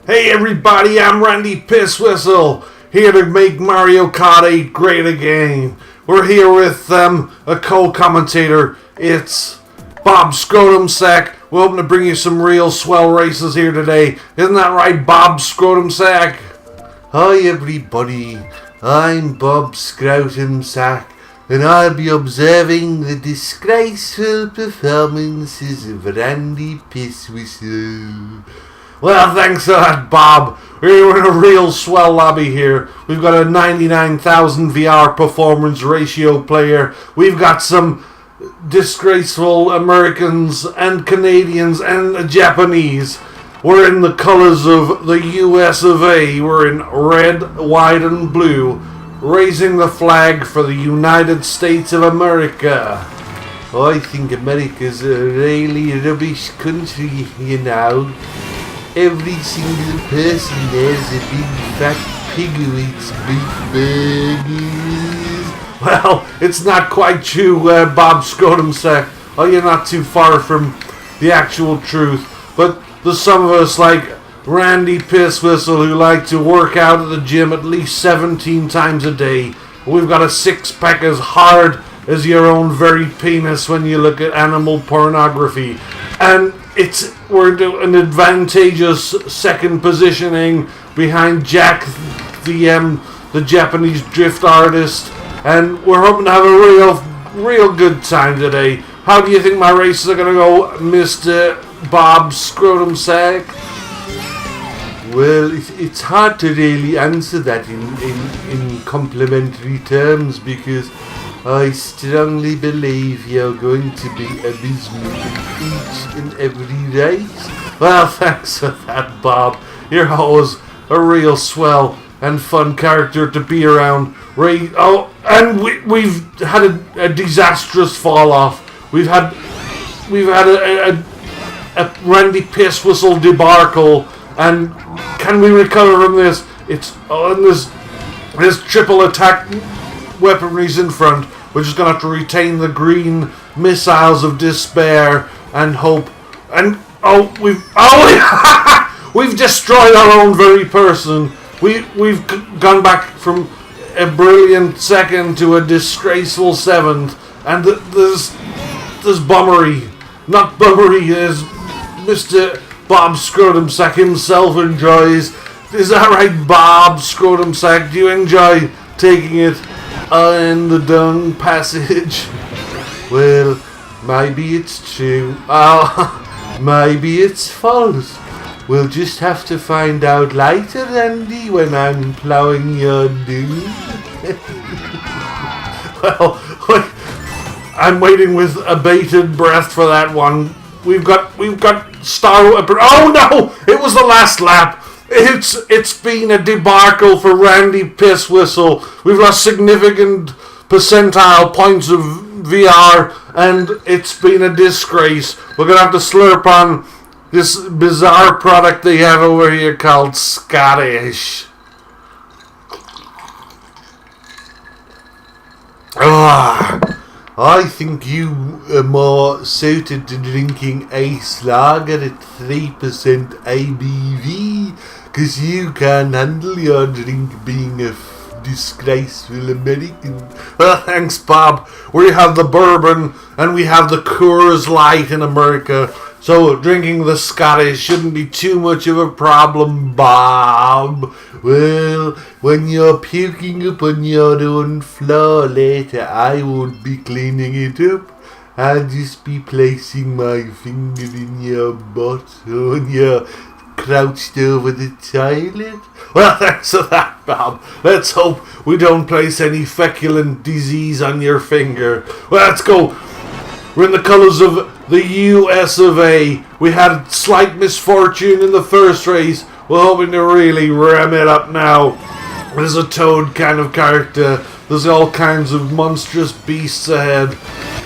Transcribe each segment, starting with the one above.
Hey everybody, I'm Randy Pisswhistle, here to make Mario Kart 8 great again. We're here with a co-commentator. It's Bob SCROTUMSAC. We're hoping to bring you some real swell races here today. Isn't that right, Bob SCROTUMSAC? Hi everybody, I'm Bob SCROTUMSAC, and I'll be observing the disgraceful performances of Randy Pisswhistle. Well, thanks for that, Bob. We're in a real swell lobby here. We've got a 99,000 VR performance ratio player. We've got some disgraceful Americans and Canadians and Japanese. We're in the colors of the US of A. We're in red, white, and blue, raising the flag for the United States of America. I think America's a really rubbish country, you know. Every single person there's a big fat pig who eats beef burgers. Well, it's not quite true, Bob SCROTUMSAC. Oh, you're not too far from the actual truth. But there's some of us like Randy Pisswhistle who like to work out at the gym at least 17 times a day. We've got a six-pack as hard as your own very penis when you look at animal pornography. And we're in an advantageous second positioning behind Jack, the Japanese drift artist, and we're hoping to have a real good time today. How do you think my races are going to go, Mr. Bob SCROTUMSAC? Well, it's hard to really answer that in complimentary terms, because I strongly believe you're going to be abysmal in each and every race. Well, thanks for that, Bob. You're always a real swell and fun character to be around. And we've had a disastrous fall off. We've had a Randy Pisswhistle debacle, and can we recover from this? This triple attack weaponry's in front. We're just gonna have to retain the green missiles of despair and hope. And we've destroyed our own very person. We've gone back from a brilliant second to a disgraceful seventh. And there's bummery, not bummery, as Mr. Bob SCROTUMSAC himself enjoys. Is that right, Bob SCROTUMSAC? Do you enjoy taking it in the dung passage? Well, maybe it's true. Maybe it's false. We'll just have to find out later, Andy, when I'm plowing your doom. Well, I'm waiting with a bated breath for that one. We've got Star. Oh no! It was the last lap. It's been a debacle for Randy Pisswhistle. We've lost significant percentile points of VR, and it's been a disgrace. We're gonna have to slurp on this bizarre product they have over here called Scottish. I think you are more suited to drinking Ace Lager at 3% ABV, because you can't handle your drink being a disgraceful American. Well, thanks, Bob. We have the bourbon and we have the Coors Light in America, so drinking the Scottish shouldn't be too much of a problem, Bob. Well, when you're puking up on your own floor later, I won't be cleaning it up. I'll just be placing my finger in your butt when you're crouched over the toilet. Well, thanks for that, Bob. Let's hope we don't place any feculent disease on your finger. Well, let's go. We're in the colors of the US of A. We had slight misfortune in the first race. We're hoping to really ram it up now. There's a Toad kind of character. There's all kinds of monstrous beasts ahead.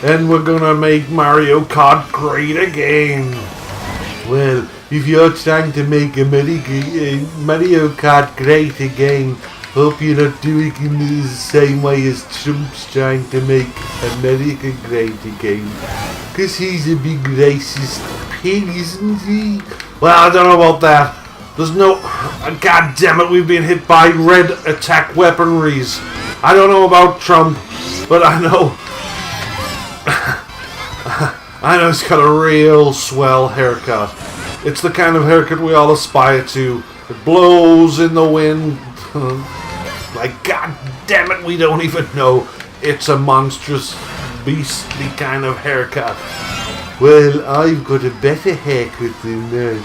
And we're gonna make Mario Kart great again. Well, if you're trying to make Mario Kart great again, hope you're not doing it in the same way as Trump's trying to make America great again. Because he's a big racist pig, isn't he? Well, I don't know about that. There's no... God damn it, we've been hit by red attack weaponries. I don't know about Trump, but I know... I know he's got a real swell haircut. It's the kind of haircut we all aspire to. It blows in the wind. Like, god damn it, we don't even know. It's a monstrous, beastly kind of haircut. Well, I've got a better haircut than that.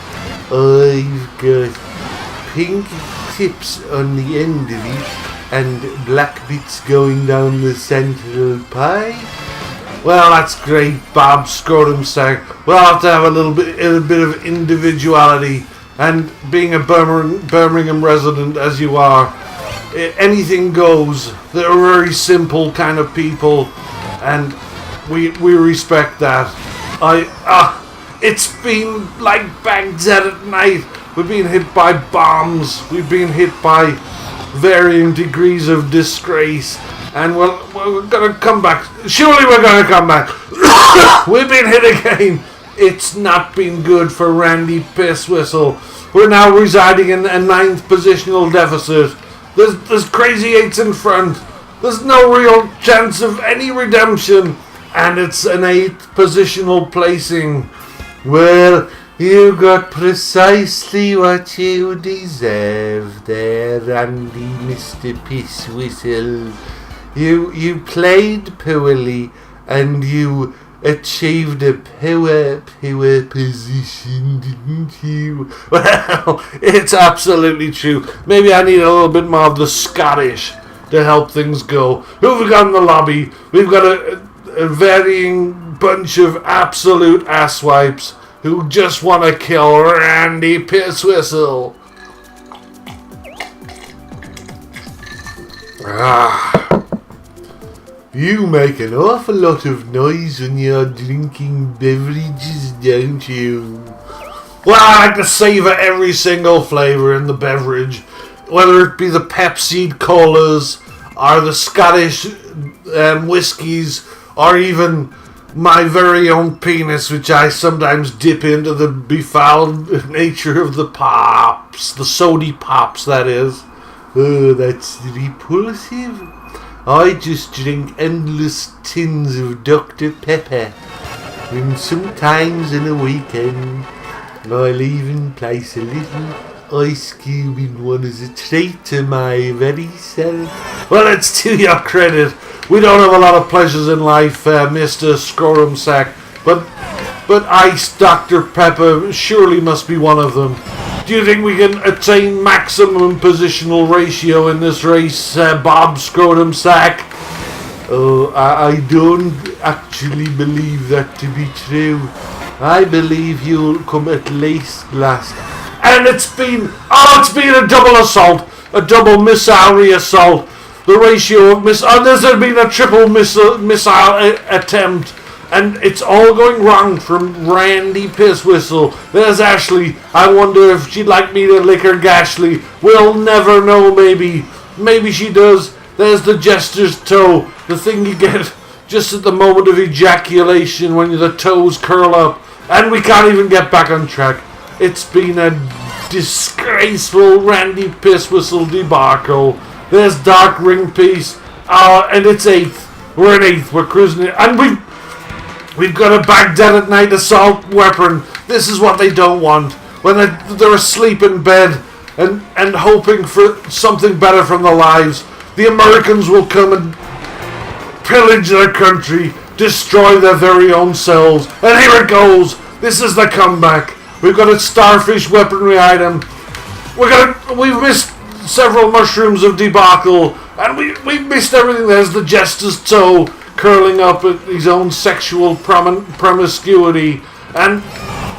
I've got pink tips on the end of it and black bits going down the central pie. Well, that's great, Bob SCROTUMSAC. We'll have to have a little bit of individuality. And being a Birmingham resident as you are, anything goes. They're very simple kind of people, and we respect that. It's been like Baghdad at night. We've been hit by bombs. We've been hit by varying degrees of disgrace. And we're going to come back. Surely we're going to come back. We've been hit again. It's not been good for Randy Pisswhistle. We're now residing in a 9th positional deficit. There's crazy 8s in front. There's no real chance of any redemption. And it's an 8th positional placing. Well, you got precisely what you deserve there, Randy, Mr. Pisswhistle. You played poorly, and you achieved a poor position, didn't you? Well, it's absolutely true. Maybe I need a little bit more of the Scottish to help things go. Who have we got in the lobby? We've got a varying bunch of absolute asswipes who just want to kill Randy Pisswhistle. You make an awful lot of noise when you're drinking beverages, don't you? Well, I like to savour every single flavour in the beverage, whether it be the Pepsi colas, or the Scottish whiskies, or even my very own penis, which I sometimes dip into the befouled nature of the pops, the sody pops, that is. Oh, that's repulsive. I just drink endless tins of Dr. Pepper, and sometimes on a weekend I'll even place a little ice cube in one as a treat to my very self. Well, it's to your credit. We don't have a lot of pleasures in life, Mr. SCROTUMSAC, but ice Dr. Pepper surely must be one of them. Do you think we can attain maximum positional ratio in this race, Bob SCROTUMSAC? Oh, I don't actually believe that to be true. I believe you'll come at least last. And it's been a double assault, a double missile assault. The ratio of there's been a triple missile attempt. And it's all going wrong from Randy Pisswhistle. There's Ashley. I wonder if she'd like me to lick her gashly. We'll never know, maybe. Maybe she does. There's the jester's toe. The thing you get just at the moment of ejaculation when the toes curl up. And we can't even get back on track. It's been a disgraceful Randy Pisswhistle debacle. There's Dark Ring Piece. And it's 8th. We're in 8th. We're cruising it. And We've got a Baghdad at night assault weapon. This is what they don't want. When they're asleep in bed and hoping for something better from their lives, the Americans will come and pillage their country, destroy their very own selves. And here it goes. This is the comeback. We've got a starfish weaponry item. We've missed several mushrooms of debacle. And we've missed everything. There's the jester's toe, curling up at his own sexual promiscuity. And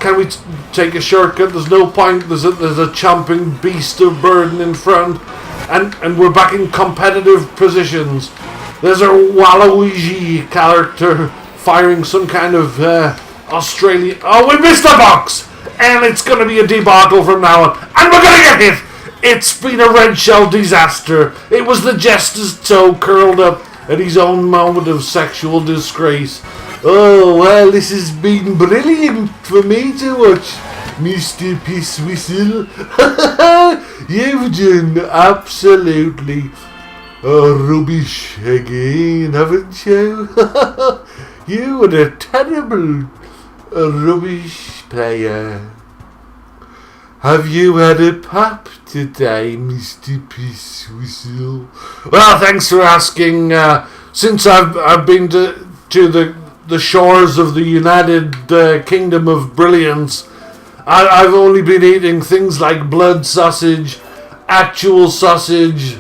can we take a shortcut? There's no point. There's a chomping beast of burden in front, and we're back in competitive positions. There's a Waluigi character firing some kind of Australian. Oh, we missed the box, and it's going to be a debacle from now on, and we're going to get hit. It's been a red shell disaster. It was the jester's toe curled up at his own moment of sexual disgrace. Oh, well, this has been brilliant for me to watch. Mr. Pisswhistle. You've done absolutely rubbish again, haven't you? You were a terrible rubbish player. Have you had a pap today, Mr. Pisswhistle? Well, thanks for asking. Since I've been to the shores of the United Kingdom of Brilliance, I've only been eating things like blood sausage, actual sausage,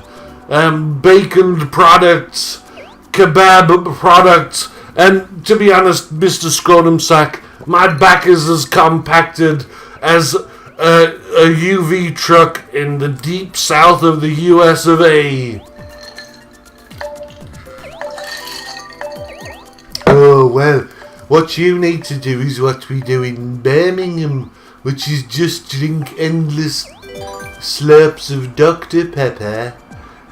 bacon products, kebab products, and to be honest, Mr. SCROTUMSAC, my back is as compacted as a UV truck in the deep south of the US of A. Oh, well, what you need to do is what we do in Birmingham, which is just drink endless slurps of Dr. Pepper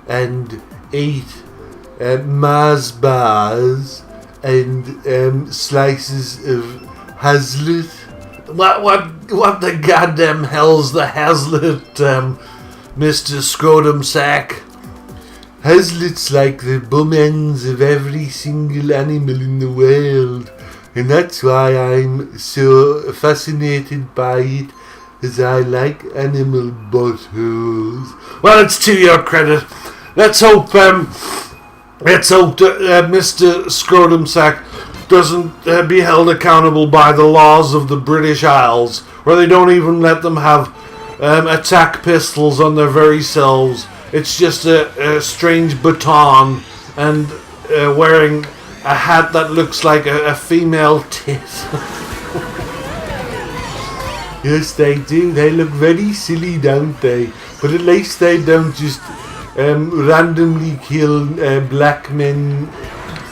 and eat Mars bars and slices of Hazlitt. What the goddamn hell's the Hazlitt, Mr. SCROTUMSAC? Hazlitt's like the bum ends of every single animal in the world, and that's why I'm so fascinated by it, as I like animal buttholes. Well, it's to your credit. Let's hope Mr. SCROTUMSAC doesn't be held accountable by the laws of the British Isles, where they don't even let them have attack pistols on their very selves. It's just a strange baton and wearing a hat that looks like a female tit. Yes, they do. They look very silly, don't they? But at least they don't just randomly kill black men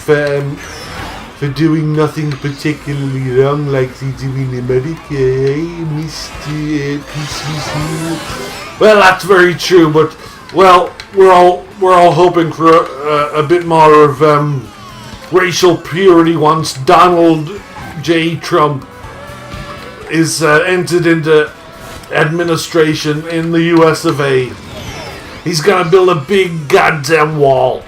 for doing nothing particularly wrong like they do in America, eh, Mr. Pisswhistle? Well, that's very true, but well, we're all hoping for a bit more of racial purity once Donald J. Trump is entered into administration in the US of A. He's gonna build a big goddamn wall.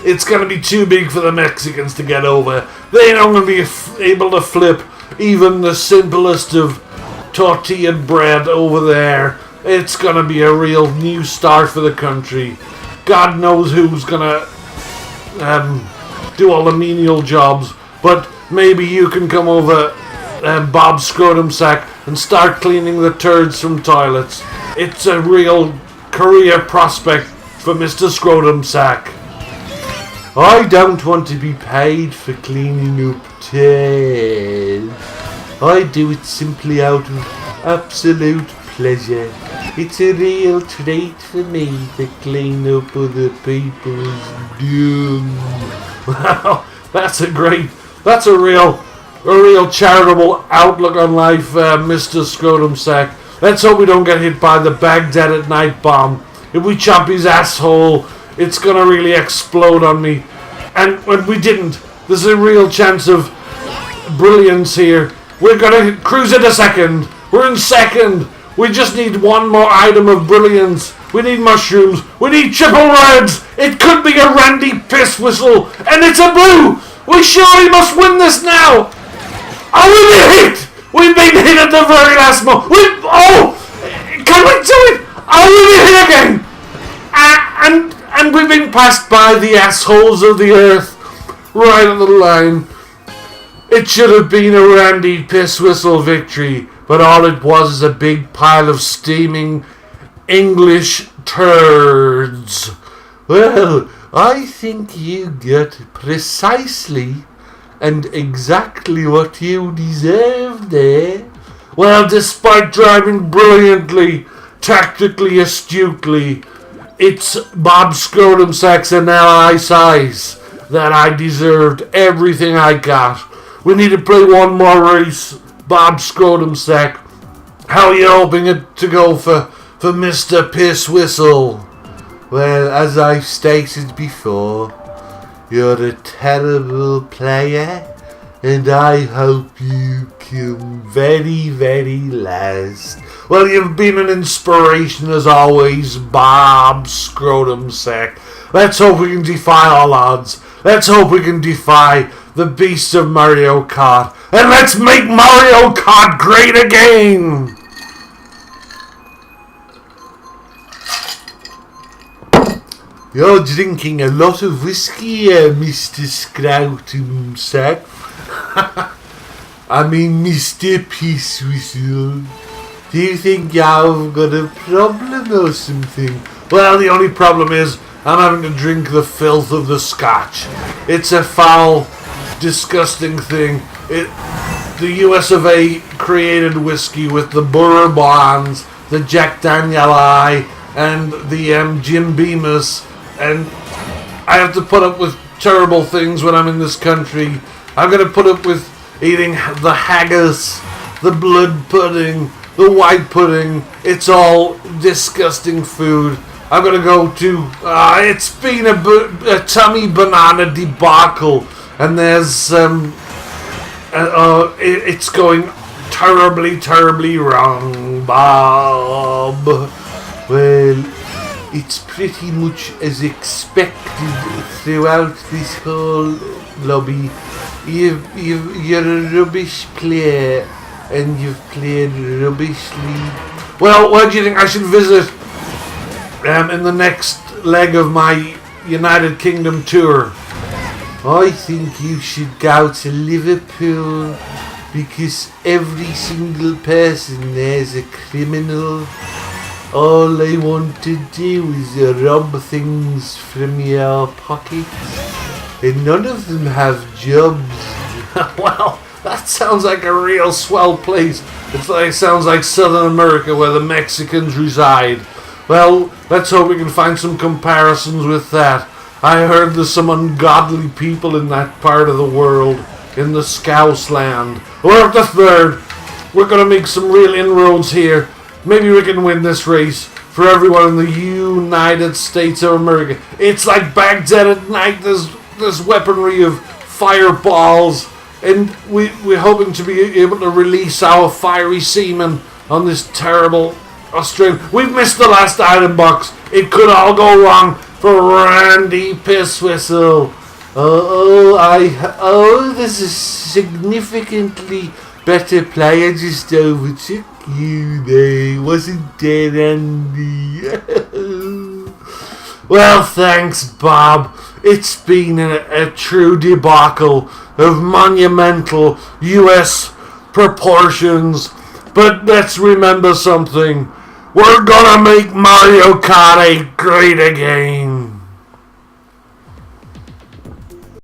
It's gonna be too big for the Mexicans to get over. They ain't gonna be able to flip even the simplest of tortilla bread over there. It's gonna be a real new start for the country. God knows who's gonna do all the menial jobs, but maybe you can come over, Bob SCROTUMSAC, and start cleaning the turds from toilets. It's a real career prospect for Mr. SCROTUMSAC. I don't want to be paid for cleaning up turds. I do it simply out of absolute pleasure. It's a real treat for me to clean up other people's dung. Wow, that's a real charitable outlook on life, Mr. SCROTUMSAC. Let's hope we don't get hit by the Baghdad at night bomb. If we chop his asshole, it's gonna really explode on me. And when we didn't, there's a real chance of brilliance here. We're gonna cruise into second. We're in second. We just need one more item of brilliance. We need mushrooms. We need triple reds. It could be a Randy Pisswhistle, and it's a blue. We surely must win this now. Oh, we've been hit. We've been hit at the very last moment. Can we do it? Oh, we've been hit again. And we've been passed by the assholes of the earth right on the line. It should have been a Randy Pisswhistle victory, but all it was is a big pile of steaming English turds. Well, I think you got precisely and exactly what you deserved there. Well, despite driving brilliantly, tactically astutely, it's Bob SCROTUMSAC's analysis size that I deserved everything I got. We need to play one more race, Bob SCROTUMSAC. How are you hoping it to go for Mr. Pisswhistle? Well, as I've stated before, you're a terrible player, and I hope you come very, very last. Well, you've been an inspiration as always, Bob SCROTUMSAC. Let's hope we can defy all odds. Let's hope we can defy the beast of Mario Kart. And let's make Mario Kart great again! You're drinking a lot of whiskey, Mr. SCROTUMSAC. I mean, Mr. Pisswhistle. Do you think you've got a problem or something? Well, the only problem is I'm having to drink the filth of the scotch. It's a foul, disgusting thing. The US of A created whiskey with the Bourbons, the Jack Danieli, and the Jim Beamus, and I have to put up with terrible things when I'm in this country. I'm going to put up with eating the haggis, the blood pudding, the white pudding. It's all disgusting food. I'm going to go to... it's been a tummy banana debacle, and there's... it's going terribly, terribly wrong, Bob. Well, it's pretty much as expected throughout this whole lobby. You're a rubbish player, and you've played rubbishly. Well, where do you think I should visit in the next leg of my United Kingdom tour? I think you should go to Liverpool, because every single person there's a criminal. All they want to do is rob things from your pockets, and none of them have jobs. Well, that sounds like a real swell place. It sounds like Southern America where the Mexicans reside. Well, let's hope we can find some comparisons with that. I heard there's some ungodly people in that part of the world, in the Scouse land. We're up to third. We're going to make some real inroads here. Maybe we can win this race for everyone in the United States of America. It's like Baghdad at night. There's weaponry of fireballs, and we're hoping to be able to release our fiery seamen on this terrible Australian. We've missed the last item box. It could all go wrong for Randy Pisswhistle. There's a significantly better player just overtook you there, wasn't there, Andy? Well, thanks, Bob. It's been a true debacle of monumental US proportions. But let's remember something. We're gonna make Mario Kart great again.